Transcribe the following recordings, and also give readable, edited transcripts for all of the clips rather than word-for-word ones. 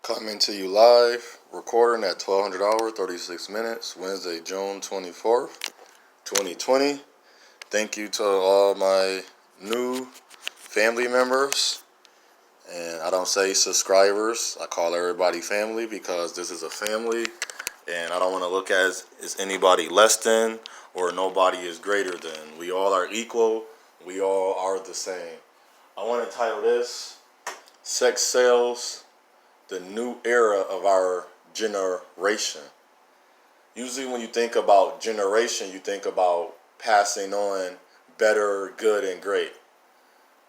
Coming to you live, recording at 1200 hours, 36 minutes, Wednesday, June 24th, 2020. Thank you to all my new family members. And I don't say subscribers, I call everybody family because this is a family. And I don't want to look at as anybody less than or nobody is greater than. We all are equal. We all are the same. I want to title this, Sex Sells, the New Era of Our Generation. Usually when you think about generation, you think about passing on better, good, and great.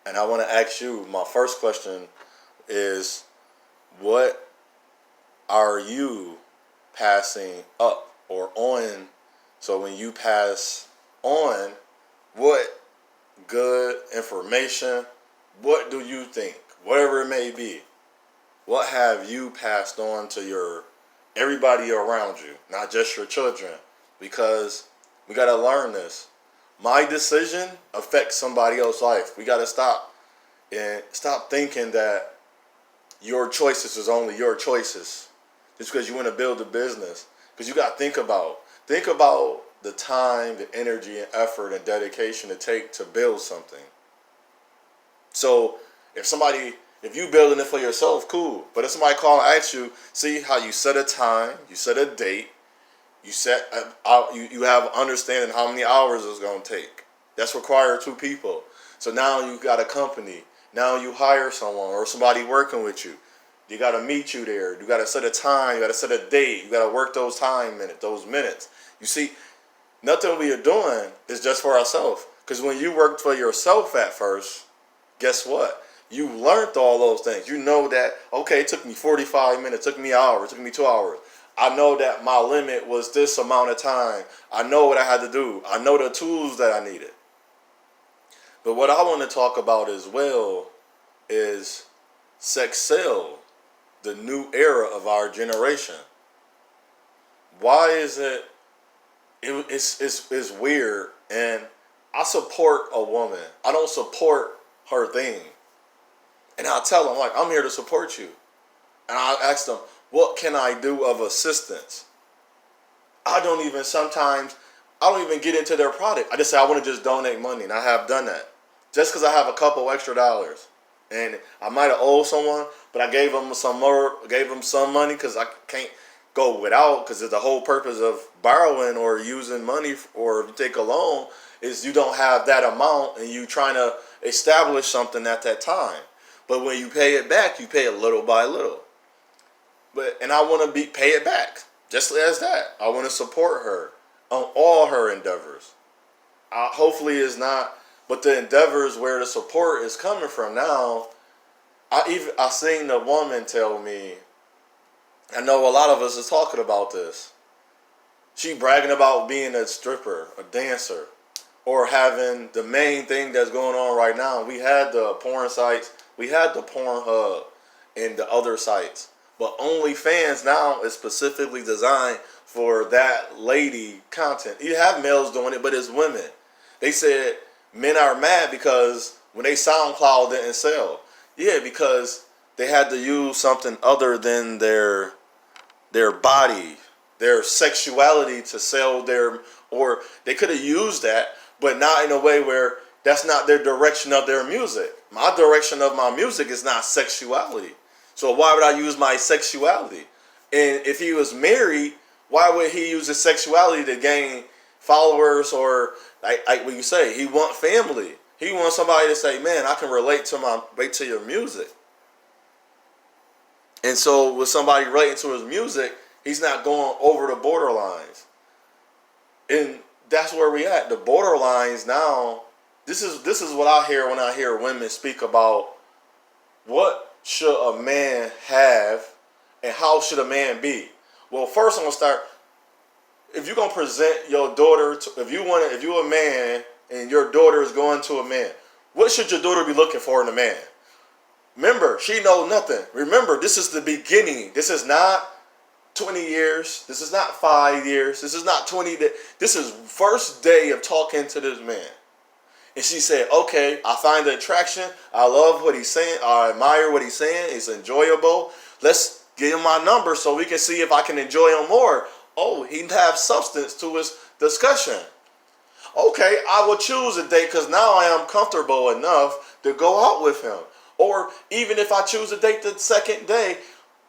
And I want to ask you, my first question is, what are you passing up or on? So when you pass on, what good information, what do you think, whatever it may be, what have you passed on to everybody around you, not just your children? Because we got to learn this. My decision affects somebody else's life. We got to stop thinking that your choices is only your choices just because you want to build a business. Because you got to think about the time, the energy, and effort and dedication it takes to build something. So if you building it for yourself, cool. But if somebody call and ask you, see how you set a time, you set a date, you have understanding how many hours it's going to take. That's required two people. So now you got a company. Now you hire someone or somebody working with you. You got to meet you there. You got to set a time. You got to set a date. You got to work those those minutes. You see, nothing we are doing is just for ourselves. Because when you worked for yourself at first, guess what? You learned all those things. You know that, okay, it took me 45 minutes, it took me an hour, it took me 2 hours. I know that my limit was this amount of time. I know what I had to do. I know the tools that I needed. But what I want to talk about as well is sex sell, the new era of our generation. Why is it's weird, and I support a woman. I don't support her thing. And I'll tell them, I'm here to support you. And I'll ask them, what can I do of assistance? I don't even get into their product. I just say, I want to just donate money. And I have done that. Just because I have a couple extra dollars. And I might have owed someone, but I gave them some money because I can't go without, because the whole purpose of borrowing or using money or if you take a loan is you don't have that amount and you trying to establish something at that time. But when you pay it back, you pay it little by little. And I want to pay it back. Just as that. I want to support her on all her endeavors. Hopefully it's not, but the endeavors where the support is coming from now, I seen the woman tell me, I know a lot of us is talking about this. She bragging about being a stripper, a dancer, or having the main thing that's going on right now. We had the porn sites. We had the Pornhub and the other sites. But OnlyFans now is specifically designed for that lady content. You have males doing it, but it's women. They said men are mad because when they SoundCloud didn't sell. Yeah, because they had to use something other than their body, their sexuality to sell or they could have used that, but not in a way where that's not their direction of their music. My direction of my music is not sexuality. So why would I use my sexuality? And if he was married, why would he use his sexuality to gain followers or, like what you say, he want family. He wants somebody to say, man, I can relate to your music. And so with somebody relating to his music, he's not going over the borderlines. And that's where we at. The borderlines now. This is what I hear when I hear women speak about what should a man have and how should a man be. Well, first I'm gonna start. If you're gonna present your daughter, if you're a man and your daughter is going to a man, what should your daughter be looking for in a man? Remember, she knows nothing. Remember, this is the beginning. This is not 20 years. This is not 5 years. This is not 20 days. This is first day of talking to this man. And she said, okay, I find the attraction. I love what he's saying. I admire what he's saying. It's enjoyable. Let's Give him my number so we can see if I can enjoy him more. Oh, he have substance to his discussion. Okay, I will choose a date because now I am comfortable enough to go out with him. Or even if I choose a date the second day,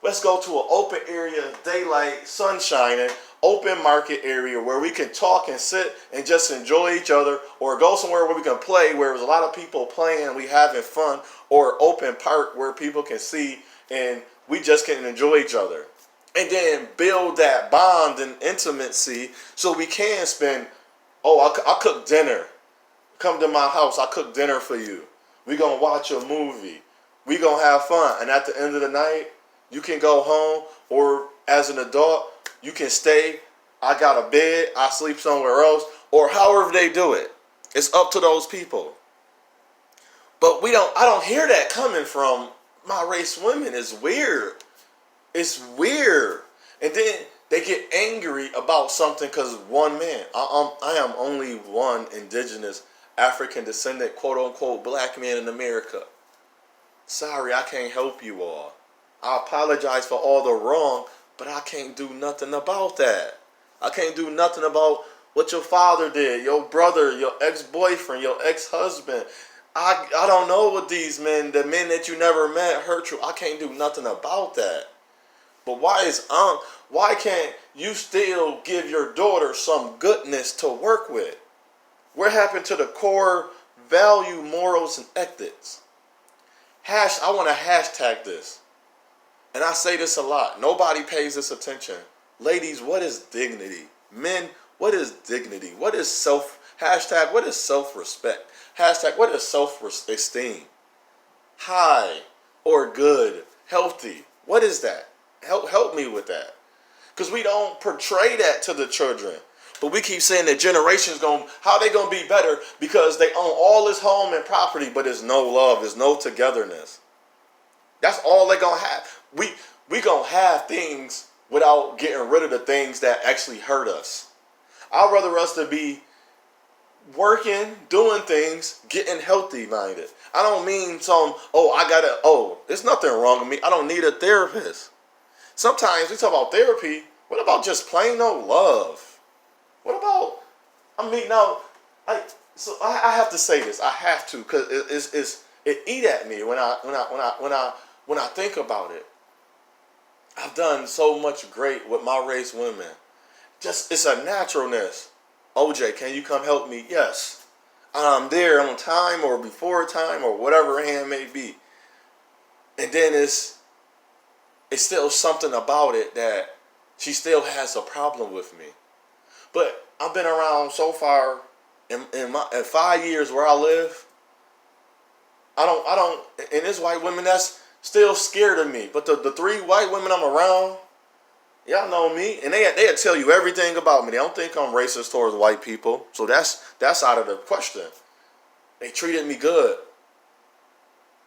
let's go to an open area, daylight, sun shining, open market area where we can talk and sit and just enjoy each other, or go somewhere where we can play, where there's a lot of people playing, we having fun, or open park where people can see and we just can enjoy each other. And then build that bond and intimacy so we can spend, I cook dinner. Come to my house, I cook dinner for you. We gonna watch a movie. We gonna have fun. And at the end of the night, you can go home, or as an adult, you can stay. I got a bed, I sleep somewhere else, or however they do it. It's up to those people. But I don't hear that coming from my race women. It's weird. It's weird. And then they get angry about something because one man. I am only one indigenous African descendant, quote unquote, black man in America. Sorry, I can't help you all. I apologize for all the wrong, but I can't do nothing about that. I can't do nothing about what your father did, your brother, your ex-boyfriend, your ex-husband. I don't know what these men, the men that you never met, hurt you. I can't do nothing about that. But why can't you still give your daughter some goodness to work with? What happened to the core value, morals, and ethics? I want to hashtag this. And I say this a lot. Nobody pays this attention. Ladies, what is dignity? Men, what is dignity? What is hashtag, what is self-respect? Hashtag, what is self-esteem? High or good, healthy. What is that? Help me with that. Because we don't portray that to the children. But we keep saying that generations how they going to be better because they own all this home and property, but there's no love, there's no togetherness. That's all they're going to have. We going to have things without getting rid of the things that actually hurt us. I'd rather us to be working, doing things, getting healthy minded. I don't mean there's nothing wrong with me. I don't need a therapist. Sometimes we talk about therapy. What about just plain old love? What about, I have to say this. I have to, because it eat at me when I think about it. I've done so much great with my race women. Just, it's a naturalness. OJ, can you come help me? Yes. I'm there on time or before time or whatever hand may be. And then it's still something about it that she still has a problem with me. But I've been around so far in 5 years where I live. And there's white women that's still scared of me. But the 3 white women I'm around, y'all know me, and they'll tell you everything about me. They don't think I'm racist towards white people, so that's out of the question. They treated me good.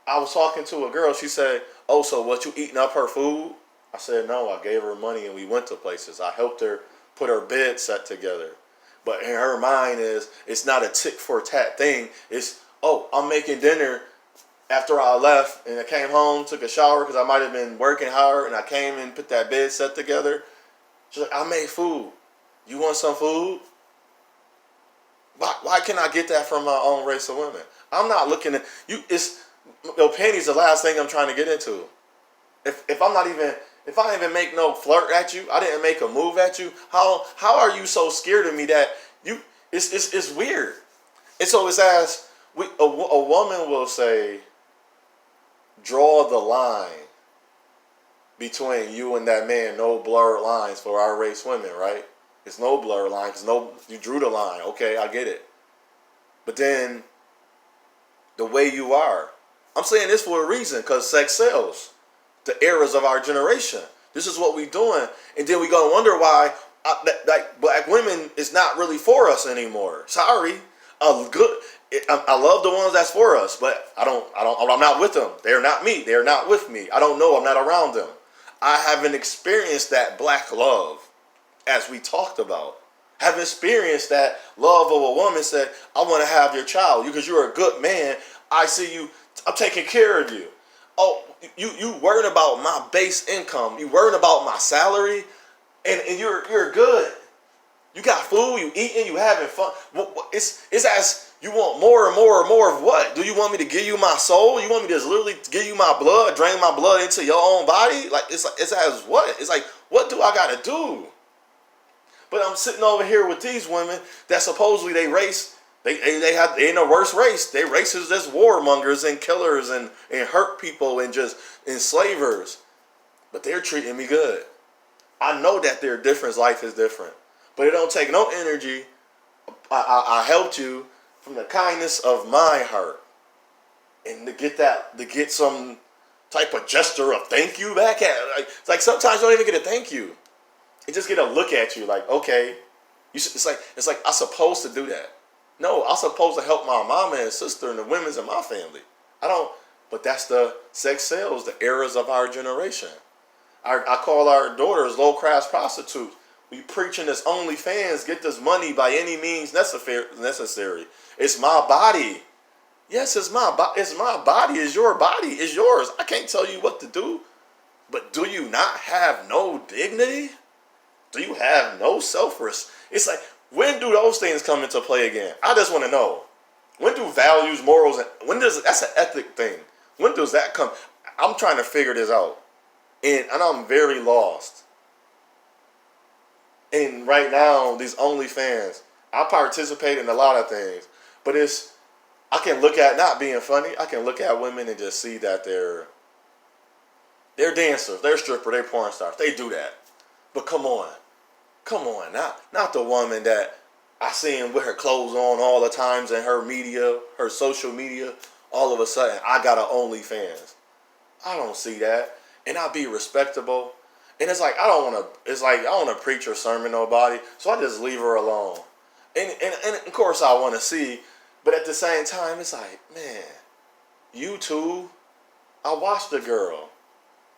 I was talking to a girl. She said, "Oh, so what, you eating up her food?" I said, "No, I gave her money and we went to places. I helped her put her bed set together." But in her mind it's not a tit for tat thing. It's, I'm making dinner after I left and I came home, took a shower because I might have been working hard, and I came and put that bed set together. She's like, "I made food. You want some food?" Why can't I get that from my own race of women? I'm not looking at you. Your panties the last thing I'm trying to get into. If I didn't even make no flirt at you, I didn't make a move at you, how are you so scared of me that it's weird. And so it's as a woman will say, draw the line between you and that man, no blurred lines for our race women, right? It's no blurred lines, you drew the line, okay, I get it. But then the way you are, I'm saying this for a reason, because sex sells. The eras of our generation. This is what we doing, and then we gonna wonder why black women is not really for us anymore. Sorry, I love the ones that's for us, but I'm not with them. They're not me. They're not with me. I don't know. I'm not around them. I haven't experienced that black love, as we talked about. Haven't experienced that love of a woman said, "I want to have your child because you're a good man. I see you. I'm taking care of you." Oh, you worrying about my base income. You worrying about my salary, and you're good. You got food, you eating, you having fun. It's as you want more and more and more of what? Do you want me to give you my soul? You want me to just literally give you my blood, drain my blood into your own body? Like it's as what? It's like, what do I gotta do? But I'm sitting over here with these women that supposedly they race. They in the worst race. They races just warmongers and killers and hurt people and just enslavers. But they're treating me good. I know that their different life is different. But it don't take no energy. I helped you from the kindness of my heart. And to get some type of gesture of thank you back at. It's like sometimes you don't even get a thank you. You just get a look at you like, okay. It's like I'm supposed to do that. No, I'm supposed to help my mama and sister and the women's in my family. I don't, but that's the sex sales, the errors of our generation. I call our daughters low-class prostitutes. We preaching this OnlyFans, get this money by any means necessary. It's my body. Yes, it's my body. It's my body. It's your body. It's yours. I can't tell you what to do. But do you not have no dignity? Do you have no self-respect? It's like, when do those things come into play again? I just want to know. When do values, morals, that's an ethic thing. When does that come? I'm trying to figure this out. And I'm very lost. And right now, these OnlyFans, I participate in a lot of things. But I can look at, not being funny, I can look at women and just see that they're dancers, they're strippers, they're porn stars. They do that. But come on, not the woman that I seen with her clothes on all the times in her media, her social media. All of a sudden, I got an OnlyFans. I don't see that, and I be respectable. And it's like I don't want to preach or sermon nobody, so I just leave her alone. And of course I want to see, but at the same time, it's like, man, you too. I watched the girl,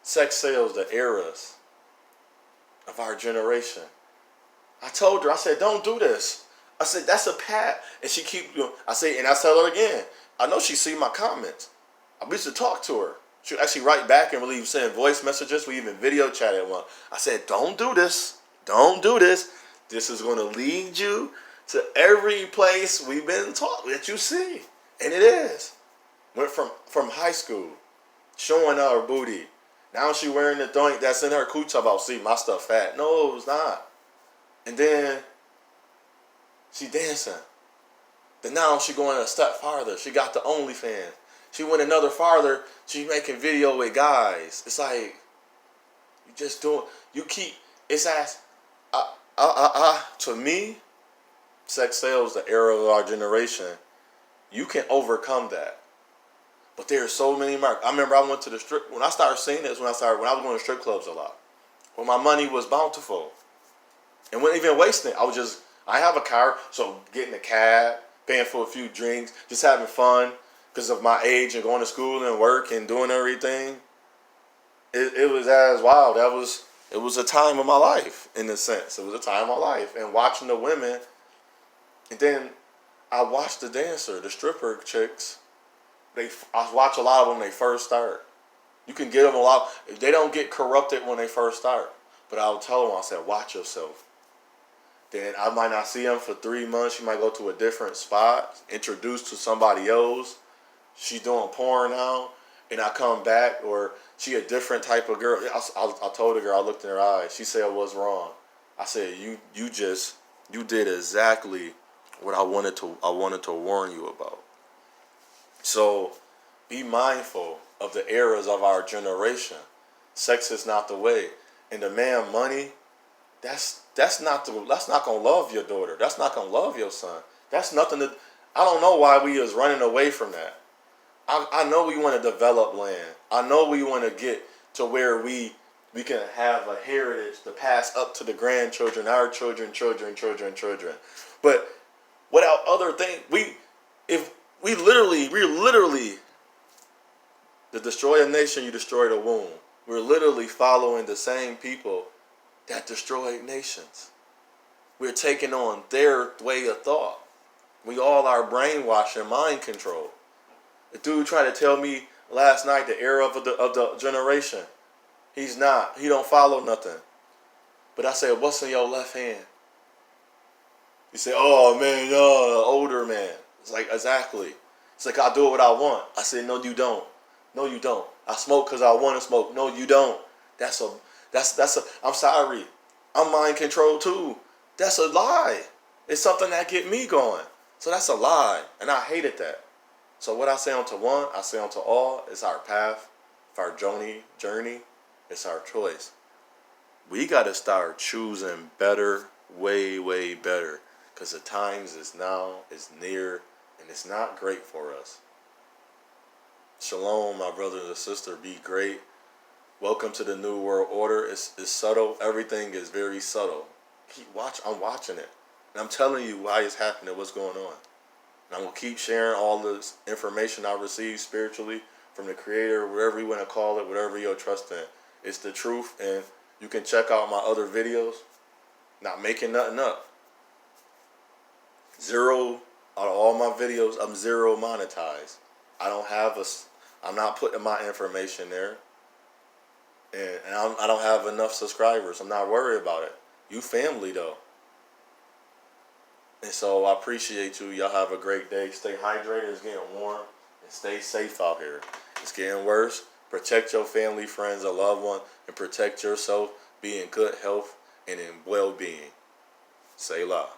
sex sales, the eras of our generation. I told her, I said, don't do this. I said, that's a pat. And she keep doing, I tell her again, I know she see my comments. I used to talk to her. She would actually write back and really send voice messages. We even video chatted one. I said, don't do this. Don't do this. This is going to lead you to every place we've been taught that you see. And it is. Went from high school, showing her booty. Now she wearing the joint that's in her cooch about, see, my stuff fat. No, it was not. And then she dancing. Then now she going a step farther. She got the OnlyFans. She went another farther. She making video with guys. It's like, you just doing, you keep, it's as, to me, sex sales, the era of our generation, you can overcome that. But there are so many marks. I remember I went to the strip, when I started seeing this, when I was going to strip clubs a lot. When my money was bountiful. And wasn't even wasting it. I have a car, so getting a cab, paying for a few drinks, just having fun because of my age and going to school and work and doing everything. It was as wild. It was a time of my life, in a sense. It was a time of my life. And watching the women, and then I watched the dancer, the stripper chicks. I watch a lot of them when they first start. You can get them a lot. They don't get corrupted when they first start. But I'll tell them, I said, watch yourself. Then I might not see them for 3 months. She might go to a different spot, introduced to somebody else. She's doing porn now. And I come back, or she a different type of girl. I told the girl, I looked in her eyes. She said, what's wrong? I said, you did exactly what I wanted to warn you about. So be mindful of the errors of our generation. Sex is not the way. And the man money, that's not gonna love your daughter. That's not gonna love your son. That's nothing that, I don't know why we is running away from that. I know we want to develop land. I know we want to get to where we can have a heritage to pass up to the grandchildren, our children. But without other things, we're literally to destroy a nation, you destroy the womb. We're literally following the same people that destroyed nations. We're taking on their way of thought. We all are brainwashed and mind controlled. A dude tried to tell me last night, the era of the generation. He's not. He don't follow nothing. But I said, what's in your left hand? He said, oh man, older man. It's like, exactly. It's like, I do what I want. I said, no, you don't. No, you don't. I smoke because I want to smoke. No, you don't. That's I'm sorry. I'm mind controlled too. That's a lie. It's something that get me going. So that's a lie. And I hated that. So what I say unto one, I say unto all. It's our path. It's our journey. It's our choice. We got to start choosing better, way, way better. Because the times is now, is near, and it's not great for us. Shalom, my brothers and sisters. Be great. Welcome to the New World Order. It's subtle. Everything is very subtle. I'm watching it. And I'm telling you why it's happening, what's going on. And I'm going to keep sharing all this information I receive spiritually from the Creator, whatever you want to call it, whatever you're trusting. It's the truth. And you can check out my other videos. Not making nothing up. Zero, out of all my videos, I'm zero monetized. I'm not putting my information there. And I don't have enough subscribers. I'm not worried about it. You family, though. And so I appreciate you. Y'all have a great day. Stay hydrated. It's getting warm. And stay safe out here. It's getting worse. Protect your family, friends, or loved one. And protect yourself. Be in good health and in well-being. Selah.